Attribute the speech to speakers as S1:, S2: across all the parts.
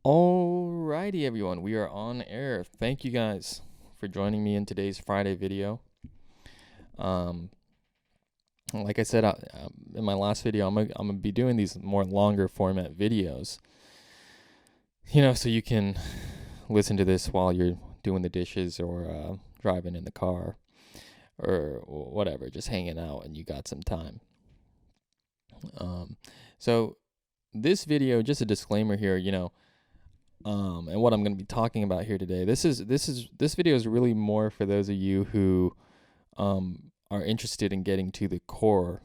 S1: Alrighty, everyone, we are on air. Thank you guys for joining me in today's Friday video. Um, like I said in my last video, I'm gonna be doing these more longer format videos. So you can listen to this while you're doing the dishes or driving in the car or whatever, just hanging out and you got some time. So this video, just a disclaimer here, and what I'm going to be talking about here today. This video is really more for those of you who are interested in getting to the core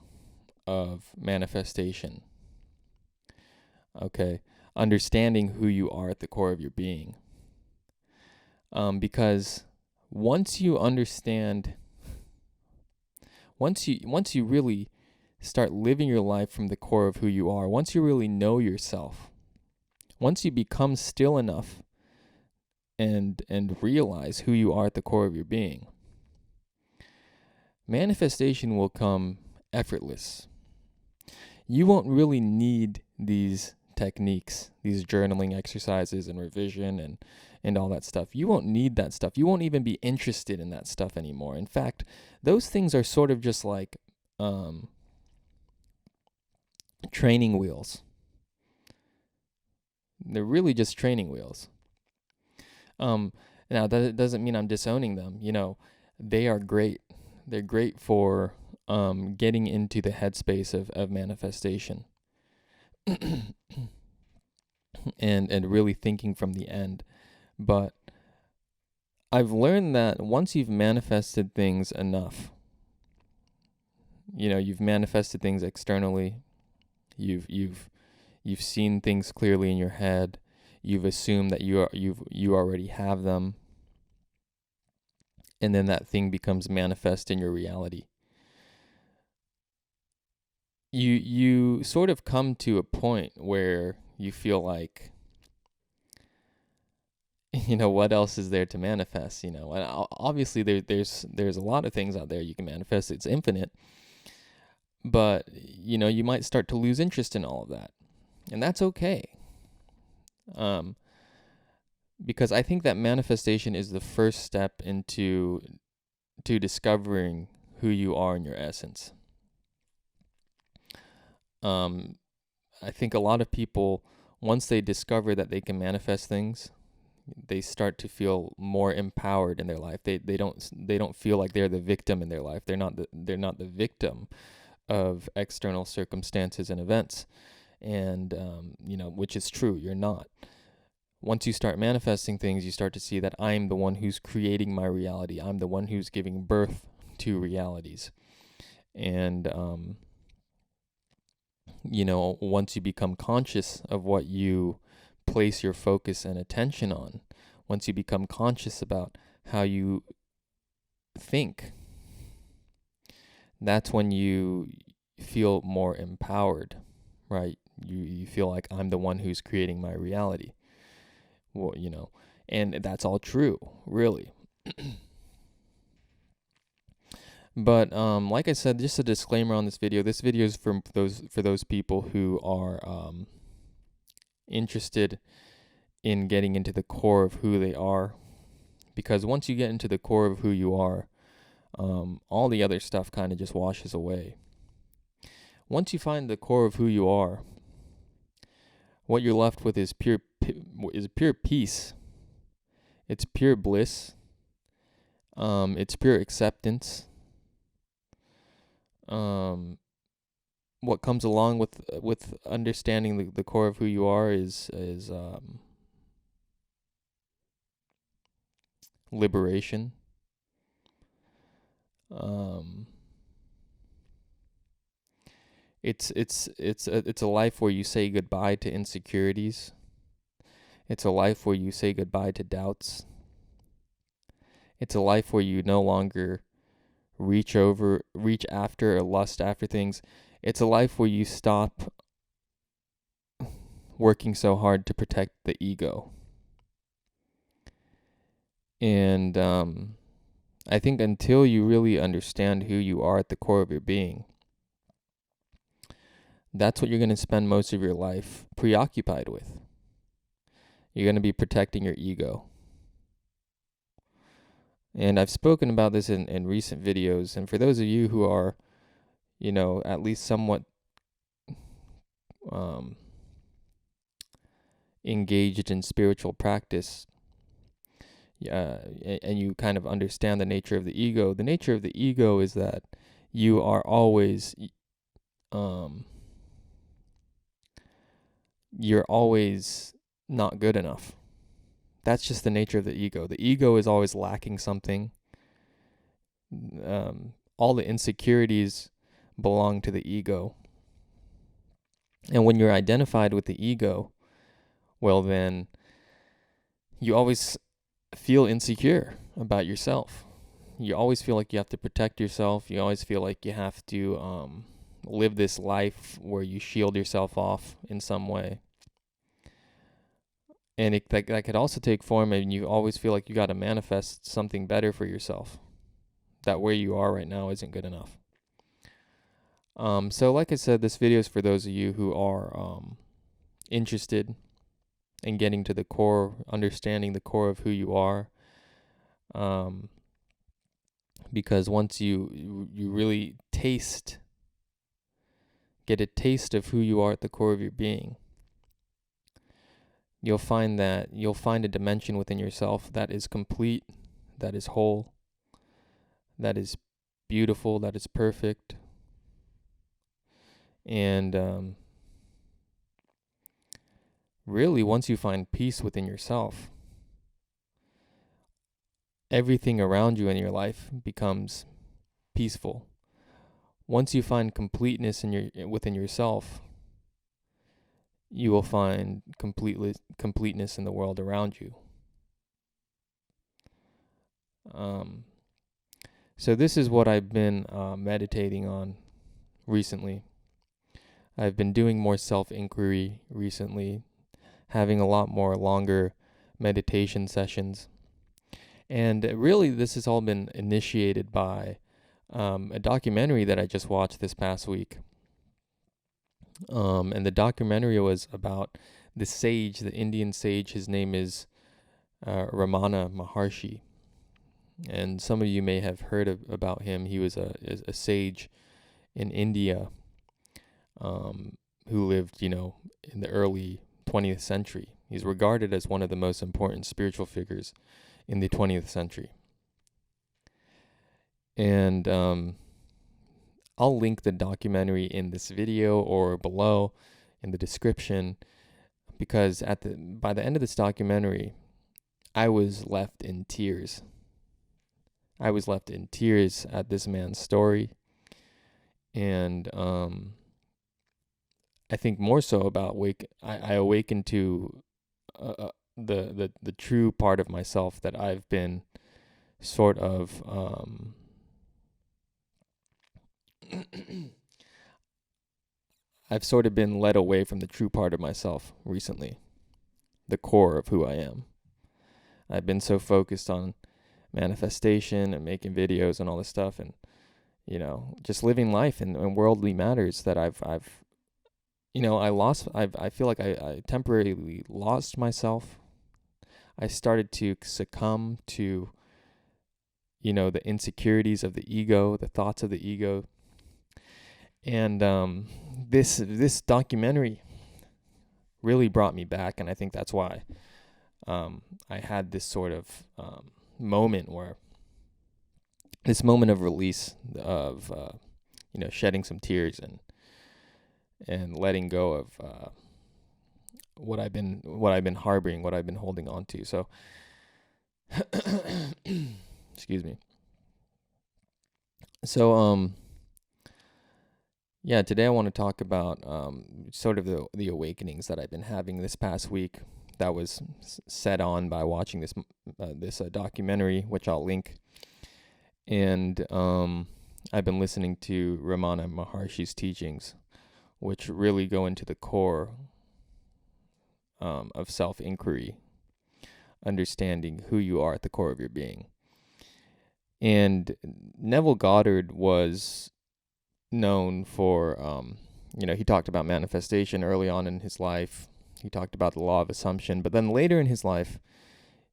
S1: of manifestation. Okay, understanding who you are at the core of your being. Because once you understand, once you really start living your life from the core of who you are, once you really know yourself, once you become still enough and realize who you are at the core of your being, manifestation will come effortless. You won't really need these techniques, these journaling exercises and revision and all that stuff. You won't need that stuff. You won't even be interested in that stuff anymore. In fact, those things are sort of just like training wheels. They're really just training wheels. Now, that doesn't mean I'm disowning them. They are great. They're great for getting into the headspace of manifestation and really thinking from the end. But I've learned that once you've manifested things enough, you've manifested things externally, you've seen things clearly in your head, you've assumed that you already have them, and then that thing becomes manifest in your reality. You sort of come to a point where you feel like, what else is there to manifest? And obviously there's a lot of things out there you can manifest. It's infinite, but you might start to lose interest in all of that, and that's okay. Because I think that manifestation is the first step into discovering who you are in your essence. I think a lot of people, once they discover that they can manifest things, they start to feel more empowered in their life. They don't feel like they're the victim in their life. They're not the victim of external circumstances and events, and which is true. You're not. Once you start manifesting things, you start to see that I'm the one who's creating my reality. I'm the one who's giving birth to realities. And, once you become conscious of what you place your focus and attention on, once you become conscious about how you think, that's when you feel more empowered, right? You feel like I'm the one who's creating my reality. Well, and that's all true, really. But like I said, just a disclaimer on this video. This video is for those people who are interested in getting into the core of who they are, because once you get into the core of who you are, all the other stuff kind of just washes away. Once you find the core of who you are, what you're left with is pure peace. It's pure bliss. It's pure acceptance. What comes along with understanding the core of who you are is liberation. It's a life where you say goodbye to insecurities. It's a life where you say goodbye to doubts. It's a life where you no longer reach after or lust after things. It's a life where you stop working so hard to protect the ego. And I think until you really understand who you are at the core of your being, that's what you're going to spend most of your life preoccupied with. You're going to be protecting your ego. And I've spoken about this in recent videos. And for those of you who are, at least somewhat engaged in spiritual practice, and you kind of understand the nature of the ego is that you are always, you're always not good enough. That's just the nature of the ego. The ego is always lacking something. All the insecurities belong to the ego. And when you're identified with the ego, well, then you always feel insecure about yourself. You always feel like you have to protect yourself. You always feel like you have to live this life where you shield yourself off in some way. And that could also take form, and you always feel like you got to manifest something better for yourself. That where you are right now isn't good enough. So like I said, this video is for those of you who are interested in getting to the core, understanding the core of who you are. Because once you really get a taste of who you are at the core of your being, you'll find a dimension within yourself that is complete, that is whole, that is beautiful, that is perfect. And really, once you find peace within yourself, everything around you in your life becomes peaceful. Once you find completeness within yourself, you will find completeness in the world around you. So this is what I've been meditating on recently. I've been doing more self-inquiry recently, having a lot more longer meditation sessions. And really, this has all been initiated by a documentary that I just watched this past week. And the documentary was about the Indian sage. His name is Ramana Maharshi. And some of you may have heard about him. He was a sage in India who lived, in the early 20th century. He's regarded as one of the most important spiritual figures in the 20th century. And I'll link the documentary in this video or below in the description, because by the end of this documentary, I was left in tears. I was left in tears at this man's story. And I think more so about I awakened to the true part of myself that I've been sort of I've sort of been led away from the true part of myself recently, the core of who I am. I've been so focused on manifestation and making videos and all this stuff, and just living life and worldly matters, that I feel like I temporarily lost myself. I started to succumb to, the insecurities of the ego, the thoughts of the ego. And this documentary really brought me back, and I think that's why I had this sort of moment of release of shedding some tears and letting go of what I've been harboring, what I've been holding on to. So excuse me. So today I want to talk about sort of the awakenings that I've been having this past week, that was set on by watching this documentary, which I'll link. And I've been listening to Ramana Maharshi's teachings, which really go into the core of self-inquiry, understanding who you are at the core of your being. And Neville Goddard was known for, he talked about manifestation early on in his life. He talked about the law of assumption. But then later in his life,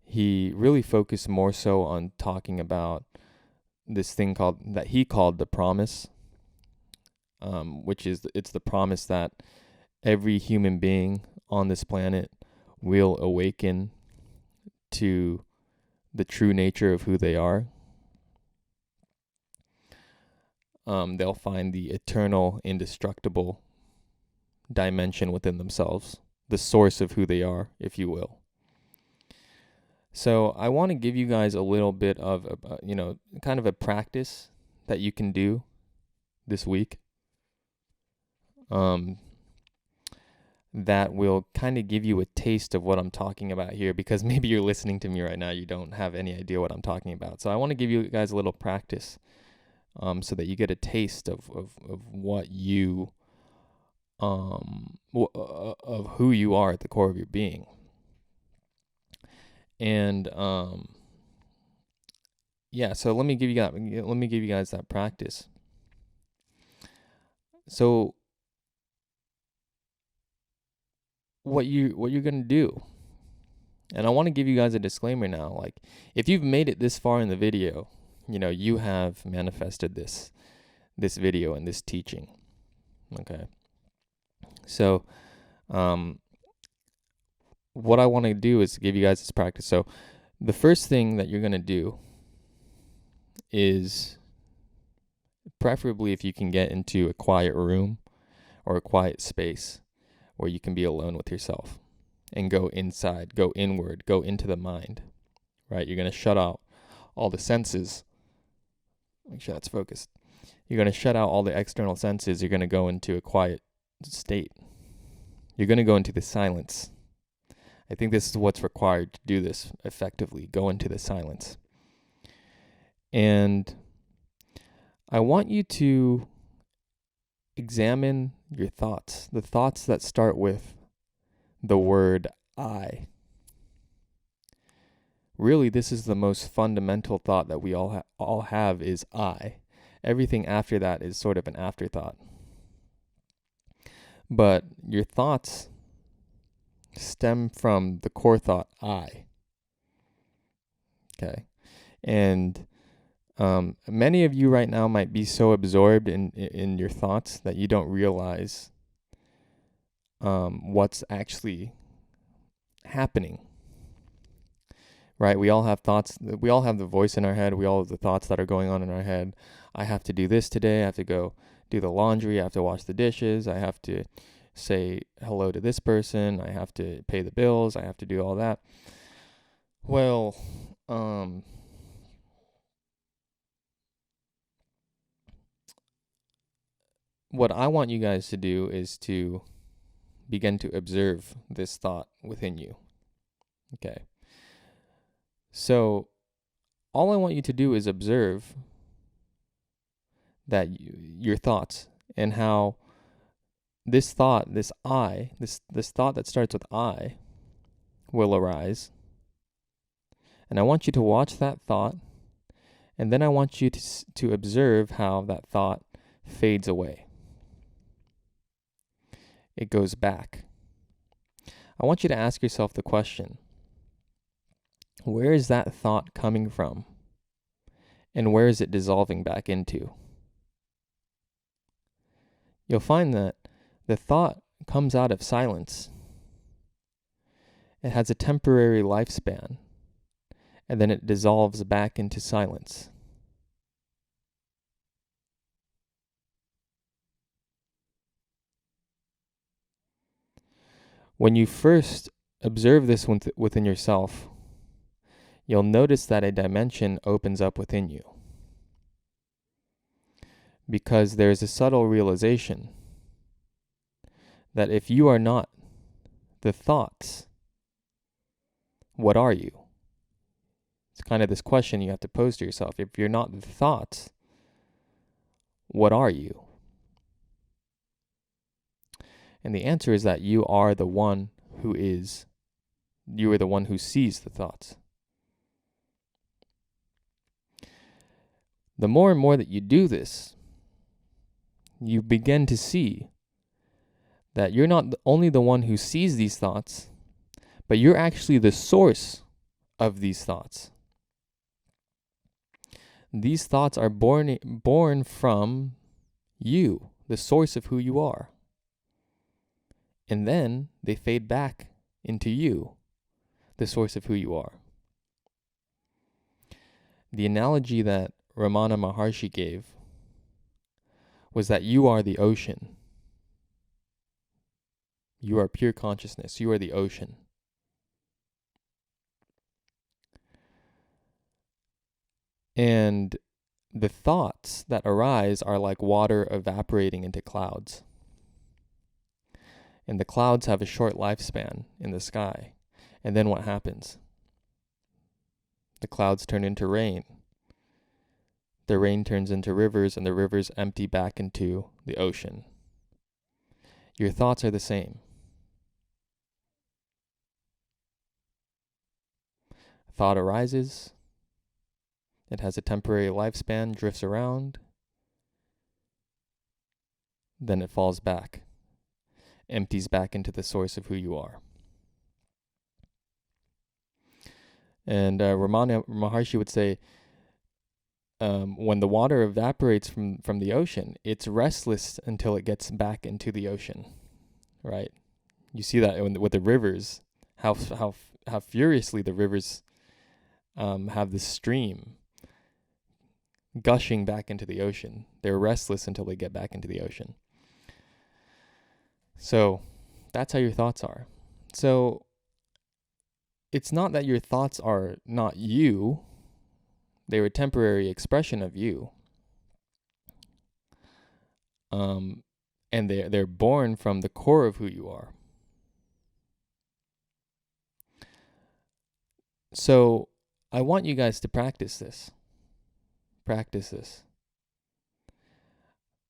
S1: he really focused more so on talking about this thing that he called the promise, which is it's the promise that every human being on this planet will awaken to the true nature of who they are. They'll find the eternal, indestructible dimension within themselves, the source of who they are, if you will. So I want to give you guys a little bit of, kind of a practice that you can do this week. That will kind of give you a taste of what I'm talking about here, because maybe you're listening to me right now, you don't have any idea what I'm talking about. So I want to give you guys a little practice, so that you get a taste of what you, of who you are at the core of your being. And so let me give you guys that practice. So what you're going to do, and I want to give you guys a disclaimer now, like if you've made it this far in the video, you have manifested this video and this teaching. Okay. So what I want to do is give you guys this practice. So the first thing that you're going to do is, preferably if you can get into a quiet room or a quiet space where you can be alone with yourself and go inside, go inward, go into the mind, right? You're going to shut out all the senses. Make sure that's focused. You're going to shut out all the external senses. You're going to go into a quiet state. You're going to go into the silence. I think this is what's required to do this effectively. Go into the silence. And I want you to examine your thoughts, the thoughts that start with the word I. Really, this is the most fundamental thought that we all have is I. Everything after that is sort of an afterthought. But your thoughts stem from the core thought I. Okay. And many of you right now might be so absorbed in your thoughts that you don't realize what's actually happening. Right? We all have thoughts. We all have the voice in our head. We all have the thoughts that are going on in our head. I have to do this today. I have to go do the laundry. I have to wash the dishes. I have to say hello to this person. I have to pay the bills. I have to do all that. Well, what I want you guys to do is to begin to observe this thought within you. Okay. So all I want you to do is observe that your thoughts, and how this thought, this I, this thought that starts with I, will arise. And I want you to watch that thought, and then I want you to observe how that thought fades away. It goes back. I want you to ask yourself the question, where is that thought coming from? And where is it dissolving back into? You'll find that the thought comes out of silence. It has a temporary lifespan, and then it dissolves back into silence. When you first observe this within yourself, you'll notice that a dimension opens up within you. Because there's a subtle realization that if you are not the thoughts, what are you? It's kind of this question you have to pose to yourself. If you're not the thoughts, what are you? And the answer is that you are the one who is. You are the one who sees the thoughts. The more and more that you do this, you begin to see that you're not only the one who sees these thoughts, but you're actually the source of these thoughts. These thoughts are born from you, the source of who you are. And then they fade back into you, the source of who you are. The analogy that Ramana Maharshi gave was that you are the ocean. You are pure consciousness. You are the ocean. And the thoughts that arise are like water evaporating into clouds. And the clouds have a short lifespan in the sky. And then what happens? The clouds turn into rain. The rain turns into rivers, and the rivers empty back into the ocean. Your thoughts are the same. A thought arises. It has a temporary lifespan, drifts around. Then it falls back, empties back into the source of who you are. And Ramana Maharshi would say, when the water evaporates from the ocean, it's restless until it gets back into the ocean, right? You see that with the rivers, how furiously the rivers have this stream gushing back into the ocean. They're restless until they get back into the ocean. So that's how your thoughts are. So it's not that your thoughts are not you. They're a temporary expression of you. And they're born from the core of who you are. So I want you guys to practice this. Practice this.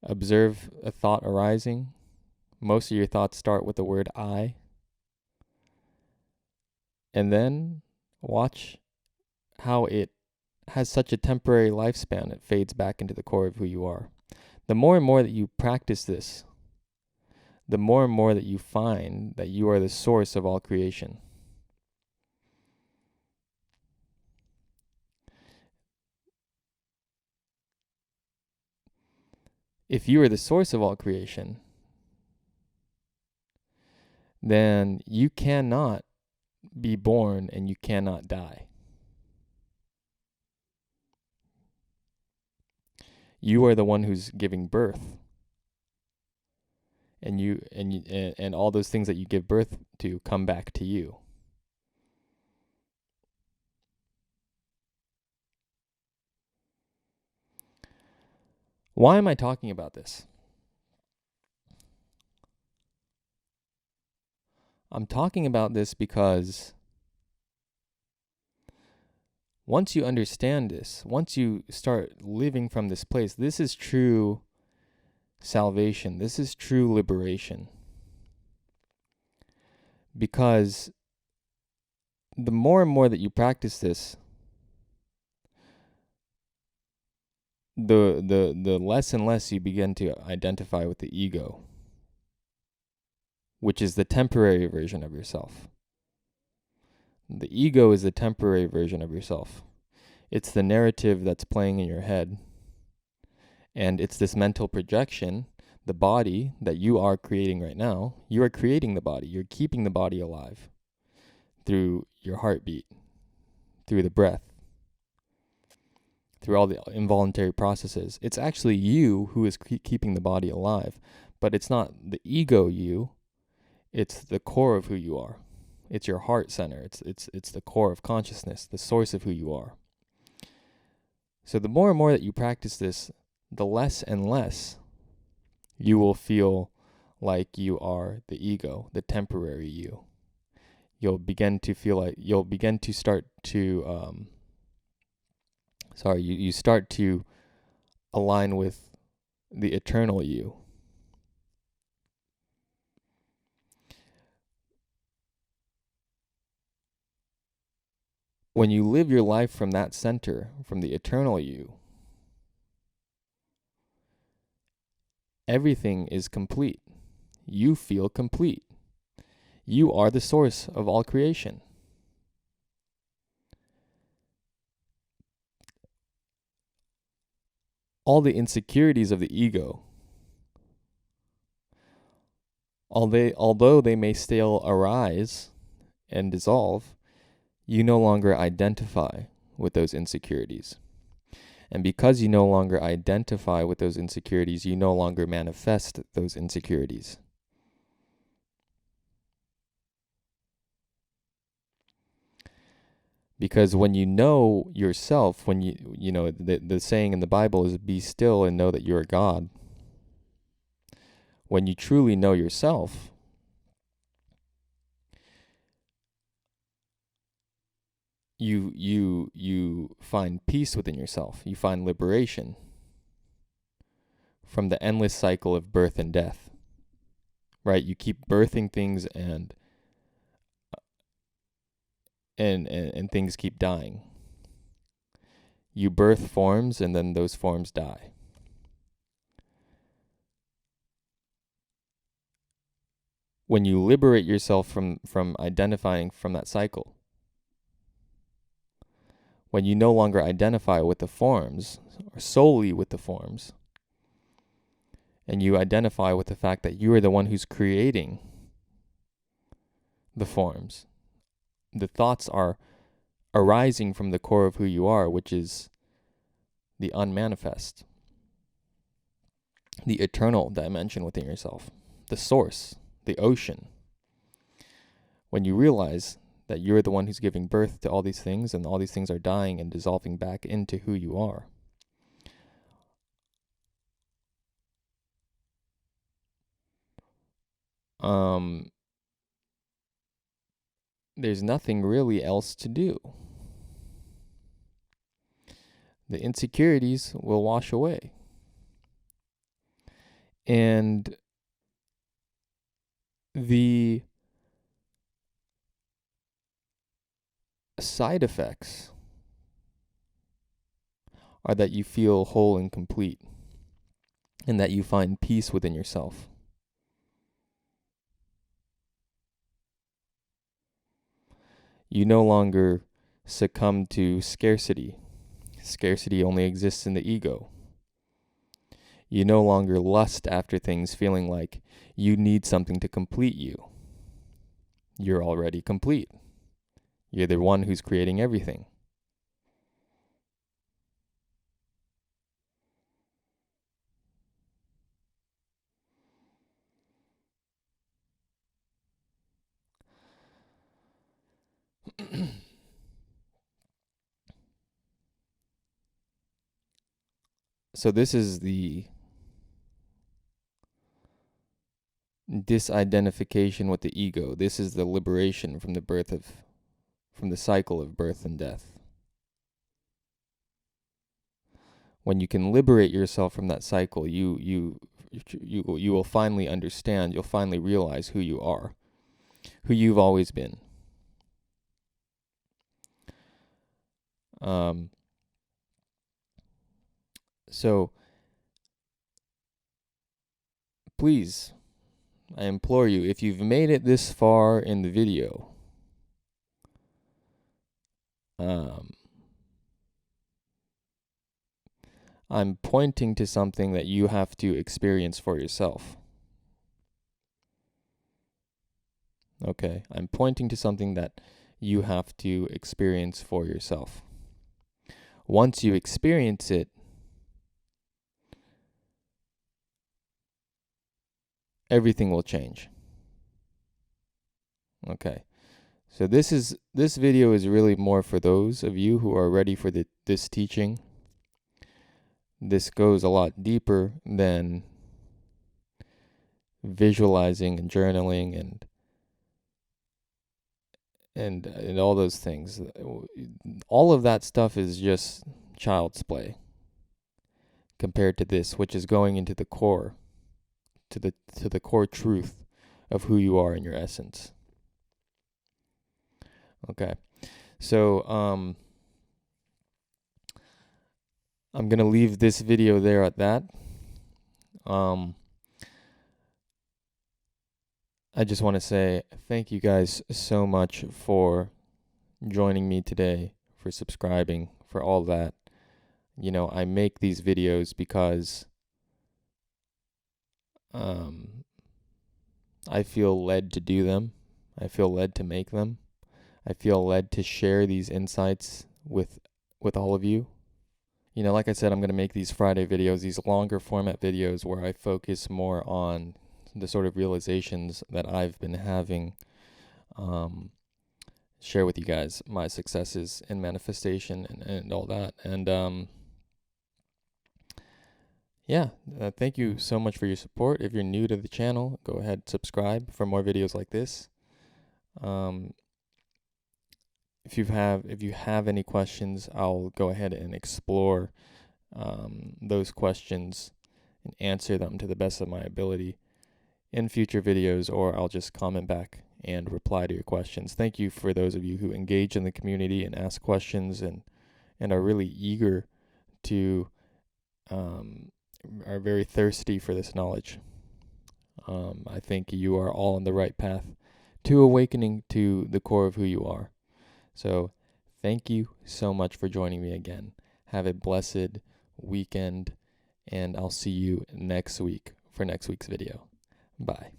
S1: Observe a thought arising. Most of your thoughts start with the word I. And then watch how it has such a temporary lifespan. It fades back into the core of who you are. The more and more that you practice this, the more and more that you find that you are the source of all creation. If you are the source of all creation, then you cannot be born and you cannot die. You are the one who's giving birth. And all those things that you give birth to come back to you. Why am I talking about this? I'm talking about this because once you understand this, once you start living from this place, this is true salvation. This is true liberation. Because the more and more that you practice this, the less and less you begin to identify with the ego, which is the temporary version of yourself. The ego is the temporary version of yourself. It's the narrative that's playing in your head. And it's this mental projection, the body that you are creating right now. You are creating the body. You're keeping the body alive through your heartbeat, through the breath, through all the involuntary processes. It's actually you who is keeping the body alive, but it's not the ego you. It's the core of who you are. It's your heart center. It's the core of consciousness, the source of who you are. So the more and more that you practice this, the less and less you will feel like you are the ego, the temporary you. You'll begin to feel like you start to align with the eternal you. When you live your life from that center, from the eternal you, everything is complete. you feel complete. You are the source of all creation. All the insecurities of the ego, although they may still arise and dissolve, you no longer identify with those insecurities. And because you no longer identify with those insecurities, you no longer manifest those insecurities. Because when you know yourself, when you know, the saying in the Bible is, be still and know that you are God. When you truly know yourself, you find peace within yourself. You find liberation from the endless cycle of birth and death. Right? You keep birthing things and things keep dying. You birth forms and then those forms die. When you liberate yourself from identifying from that cycle, when you no longer identify with the forms, or solely with the forms, and you identify with the fact that you are the one who's creating the forms, the thoughts are arising from the core of who you are, which is the unmanifest, the eternal dimension within yourself, the source, the ocean. When you realize that you're the one who's giving birth to all these things, and all these things are dying and dissolving back into who you are, there's nothing really else to do. The insecurities will wash away. And the side effects are that you feel whole and complete, and that you find peace within yourself. You no longer succumb to scarcity. Scarcity only exists in the ego. You no longer lust after things feeling like you need something to complete you. You're already complete. You're the one who's creating everything. So this is the disidentification with the ego. This is the liberation from the cycle of birth and death. When you can liberate yourself from that cycle, you will finally understand, you'll finally realize who you are, who you've always been. So please, I implore you, if you've made it this far in the video, I'm pointing to something that you have to experience for yourself. Okay, I'm pointing to something that you have to experience for yourself. Once you experience it, everything will change. Okay. So this video is really more for those of you who are ready for this teaching. This goes a lot deeper than visualizing and journaling and all those things. All of that stuff is just child's play compared to this, which is going into the core, to the core truth of who you are in your essence. Okay. So I'm going to leave this video there at that. I just want to say thank you guys so much for joining me today, for subscribing, for all that. I make these videos because um, I feel led to do them. I feel led to make them. I feel led to share these insights with all of you. Like I said, I'm going to make these Friday videos, these longer format videos where I focus more on the sort of realizations that I've been having, share with you guys my successes in manifestation and all that. And yeah, thank you so much for your support. If you're new to the channel, go ahead, subscribe for more videos like this. If you have any questions, I'll go ahead and explore those questions and answer them to the best of my ability in future videos, or I'll just comment back and reply to your questions. Thank you for those of you who engage in the community and ask questions and are really eager to are very thirsty for this knowledge. I think you are all on the right path to awakening to the core of who you are. So thank you so much for joining me again. Have a blessed weekend, and I'll see you next week for next week's video. Bye.